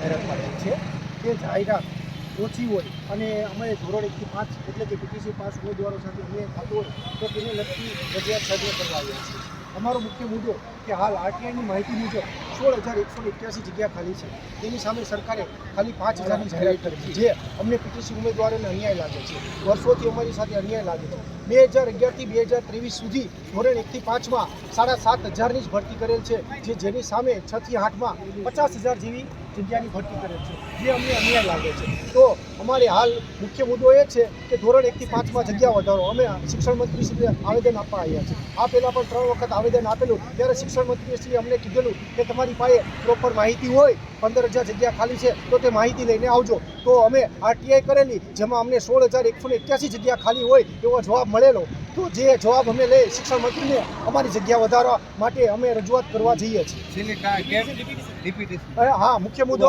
જાહેરાત પાડેલી છે કે જાહેરાત ઓછી હોય અને અમે ધોરણ 1 થી 5 એટલે કે પીટીસી પાસ ઉમેદવારો સાથે અન્યાય થતો હોય તો તેને લગતી રજૂઆત સર્વે કરવા આવ્યા છે. અમારો મુખ્ય મુદ્દો કે હાલ આરટીઆઈની માહિતી મુજબ 16,181 જગ્યા ખાલી છે. તેની સામે સરકારે ખાલી 5,000ની જાહેરાત કરી છે, જે અમને પીટીસી ઉમેદવારોને અન્યાય લાગે છે. વર્ષોથી અમારી સાથે અન્યાય લાગે છે. 2011થી 2023 સુધી ધોરણ 1 થી 5માં 7,500ની જ ભરતી કરેલ છે, જેની સામે 6 થી 8માં 50,000 જેવી જગ્યાની ભરતી કરેલ છે, જે અમને અન્યાય લાગે છે. તો અમારે હાલ મુખ્ય મુદ્દો એ છે કે ધોરણ 1 થી 5માં જગ્યા વધારો. અમે શિક્ષણ મંત્રીશ્રીને આવેદન આપવા આવ્યા છે. આ પહેલાં પણ 3 વખત આવેદન આપેલું, ત્યારે શિક્ષણ મંત્રીશ્રીએ અમને કીધેલું કે તમારી પાસે પ્રોપર માહિતી હોય, 15,000 જગ્યા ખાલી છે તો તે માહિતી લઈને આવજો. તો અમે આરટીઆઈ કરેલી, જેમાં અમને 16,181 જગ્યા ખાલી હોય એવો જવાબ મળેલો. તો જે જવાબ અમે લઈ શિક્ષણ મંત્રીને અમારી જગ્યા વધારવા માટે અમે રજૂઆત કરવા જઈએ છીએ. હા, મુખ્ય મુદ્દો